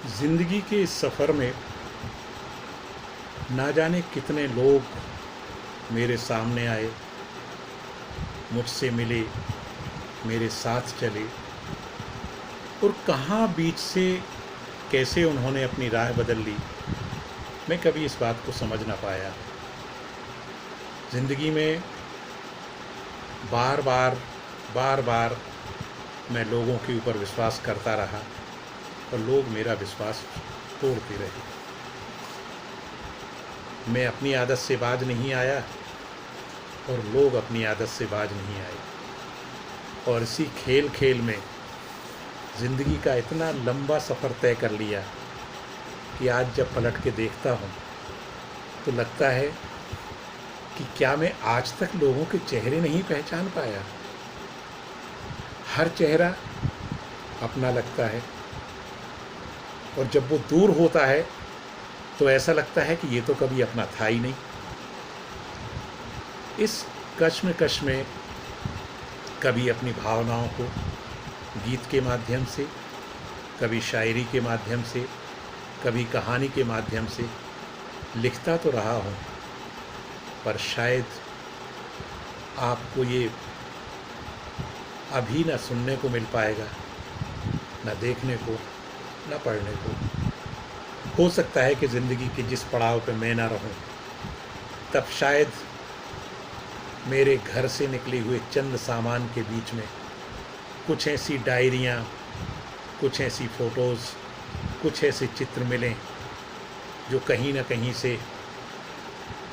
ज़िंदगी के इस सफ़र में ना जाने कितने लोग मेरे सामने आए, मुझसे मिले, मेरे साथ चले और कहाँ बीच से कैसे उन्होंने अपनी राह बदल ली, मैं कभी इस बात को समझ ना पाया। ज़िंदगी में बार बार मैं लोगों के ऊपर विश्वास करता रहा और लोग मेरा विश्वास तोड़ते रहे। मैं अपनी आदत से बाज नहीं आया और लोग अपनी आदत से बाज नहीं आए, और इसी खेल खेल में ज़िंदगी का इतना लंबा सफ़र तय कर लिया कि आज जब पलट के देखता हूँ तो लगता है कि क्या मैं आज तक लोगों के चेहरे नहीं पहचान पाया। हर चेहरा अपना लगता है और जब वो दूर होता है तो ऐसा लगता है कि ये तो कभी अपना था ही नहीं। इस कश्मकश में कभी अपनी भावनाओं को गीत के माध्यम से, कभी शायरी के माध्यम से, कभी कहानी के माध्यम से लिखता तो रहा हूँ, पर शायद आपको ये अभी ना सुनने को मिल पाएगा, ना देखने को, ना पढ़ने को। हो सकता है कि ज़िंदगी के जिस पड़ाव पे मैं ना रहूं, तब शायद मेरे घर से निकले हुए चंद सामान के बीच में कुछ ऐसी डायरियाँ, कुछ ऐसी फ़ोटोज़, कुछ ऐसे चित्र मिलें जो कहीं ना कहीं से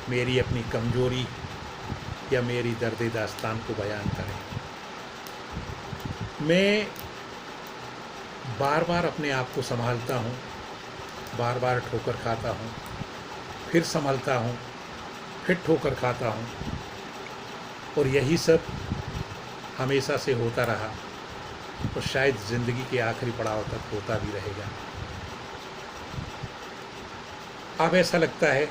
मेरी अपनी कमज़ोरी या मेरी दर्द दास्तान को बयान करें। मैं बार बार अपने आप को संभालता हूँ, बार बार ठोकर खाता हूँ, फिर संभलता हूँ, फिर ठोकर खाता हूँ, और यही सब हमेशा से होता रहा और शायद ज़िंदगी के आखिरी पड़ाव तक होता भी रहेगा। अब ऐसा लगता है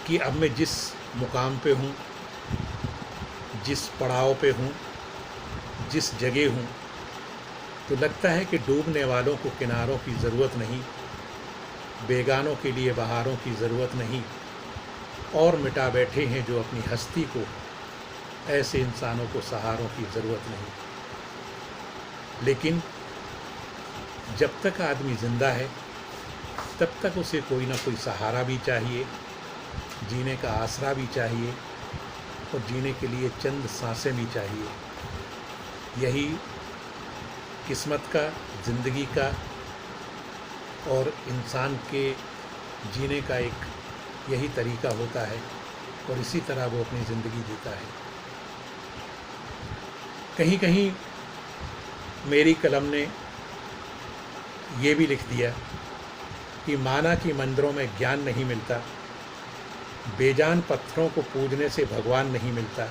कि अब मैं जिस मुकाम पे हूँ, जिस पड़ाव पे हूँ, जिस जगह हूँ, तो लगता है कि डूबने वालों को किनारों की ज़रूरत नहीं, बेगानों के लिए बहारों की ज़रूरत नहीं, और मिटा बैठे हैं जो अपनी हस्ती को, ऐसे इंसानों को सहारों की ज़रूरत नहीं। लेकिन जब तक आदमी ज़िंदा है तब तक उसे कोई ना कोई सहारा भी चाहिए, जीने का आसरा भी चाहिए और जीने के लिए चंद सांसें भी चाहिए। यही किस्मत का, ज़िंदगी का और इंसान के जीने का एक यही तरीका होता है, और इसी तरह वो अपनी ज़िंदगी जीता है। कहीं कहीं मेरी कलम ने ये भी लिख दिया कि माना कि मंदिरों में ज्ञान नहीं मिलता, बेजान पत्थरों को पूजने से भगवान नहीं मिलता,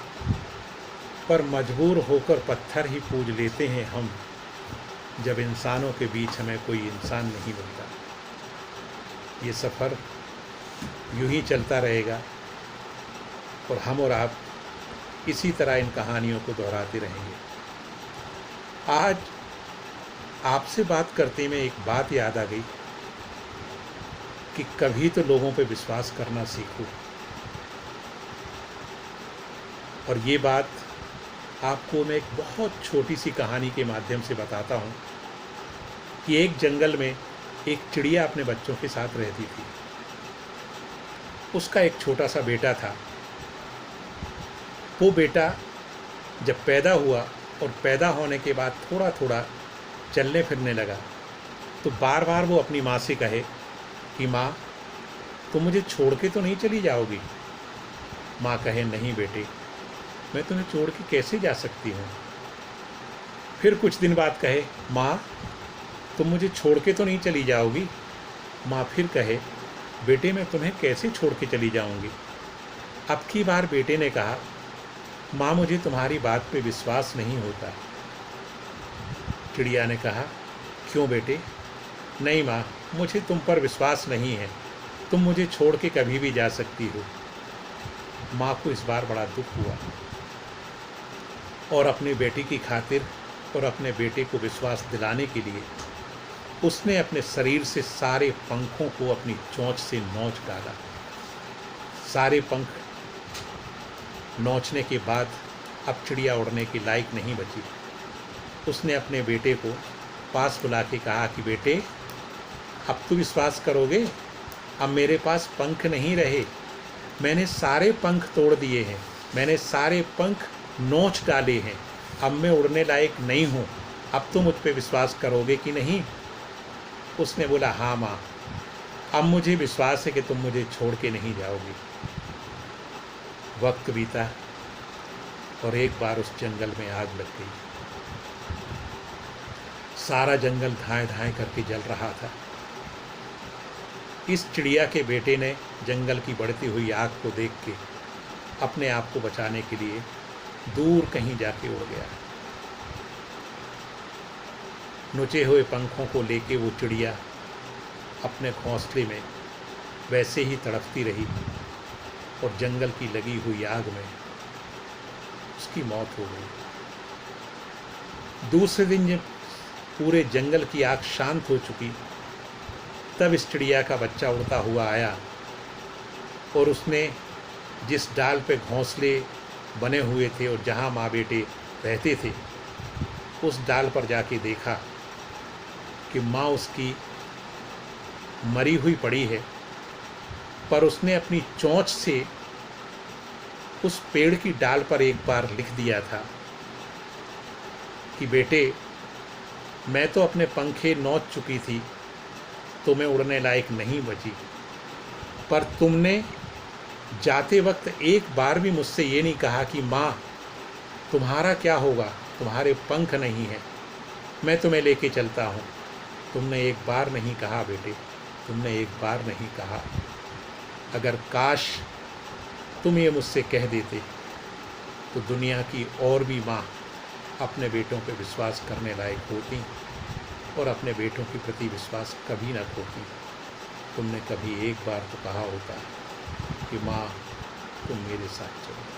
पर मजबूर होकर पत्थर ही पूज लेते हैं हम, जब इंसानों के बीच हमें कोई इंसान नहीं मिलता। ये सफ़र यूं ही चलता रहेगा और हम और आप इसी तरह इन कहानियों को दोहराते रहेंगे। आज आपसे बात करते में एक बात याद आ गई कि कभी तो लोगों पे विश्वास करना सीखो, और ये बात आपको मैं एक बहुत छोटी सी कहानी के माध्यम से बताता हूँ कि एक जंगल में एक चिड़िया अपने बच्चों के साथ रहती थी। उसका एक छोटा सा बेटा था। वो बेटा जब पैदा हुआ और पैदा होने के बाद थोड़ा थोड़ा चलने फिरने लगा, तो बार बार वो अपनी माँ से कहे कि माँ, तुम मुझे छोड़ के तो नहीं चली जाओगी। माँ कहे, नहीं बेटे, मैं तुम्हें छोड़ के कैसे जा सकती हूँ। फिर कुछ दिन बाद कहे, माँ, तुम मुझे छोड़ के तो नहीं चली जाओगी। माँ फिर कहे, बेटे, मैं तुम्हें कैसे छोड़ के चली जाऊँगी। अब की बार बेटे ने कहा, माँ, मुझे तुम्हारी बात पे विश्वास नहीं होता। चिड़िया ने कहा, क्यों बेटे। नहीं माँ, मुझे तुम पर विश्वास नहीं है, तुम मुझे छोड़ के कभी भी जा सकती हो। माँ को इस बार बड़ा दुख हुआ और अपनी बेटी की खातिर और अपने बेटे को विश्वास दिलाने के लिए उसने अपने शरीर से सारे पंखों को अपनी चोंच से नोच डाला। सारे पंख नोचने के बाद अब चिड़िया उड़ने के लायक नहीं बची। उसने अपने बेटे को पास बुला के कहा कि बेटे, अब तो विश्वास करोगे, अब मेरे पास पंख नहीं रहे, मैंने सारे पंख तोड़ दिए हैं, मैंने सारे पंख नोच डाले हैं, अब मैं उड़ने लायक नहीं हूँ, अब तुम मुझ पे विश्वास करोगे कि नहीं? उसने बोला, हाँ माँ, अब मुझे विश्वास है कि तुम मुझे छोड़ के नहीं जाओगी। वक्त बीता और एक बार उस जंगल में आग लग गई। सारा जंगल धाएं धाएं करके जल रहा था। इस चिड़िया के बेटे ने जंगल की बढ़ती हुई आग को देख के अपने आप को बचाने के लिए दूर कहीं जाके उड़ गया। नुचे हुए पंखों को लेके वो चिड़िया अपने घोंसले में वैसे ही तड़पती रही और जंगल की लगी हुई आग में उसकी मौत हो गई। दूसरे दिन जब पूरे जंगल की आग शांत हो चुकी, तब इस चिड़िया का बच्चा उड़ता हुआ आया और उसने जिस डाल पे घोंसले बने हुए थे और जहाँ माँ बेटे रहते थे, उस डाल पर जाके देखा कि माँ उसकी मरी हुई पड़ी है, पर उसने अपनी चोंच से उस पेड़ की डाल पर एक बार लिख दिया था कि बेटे, मैं तो अपने पंखे नोच चुकी थी, तो मैं उड़ने लायक नहीं बची, पर तुमने जाते वक्त एक बार भी मुझसे ये नहीं कहा कि माँ तुम्हारा क्या होगा, तुम्हारे पंख नहीं हैं, मैं तुम्हें लेके चलता हूँ। तुमने एक बार नहीं कहा बेटे, तुमने एक बार नहीं कहा। अगर काश तुम ये मुझसे कह देते तो दुनिया की और भी माँ अपने बेटों पे विश्वास करने लायक होती और अपने बेटों के प्रति विश्वास कभी ना खोती। तुमने कभी एक बार तो कहा होता कि माँ तुम मेरे साथ चलो।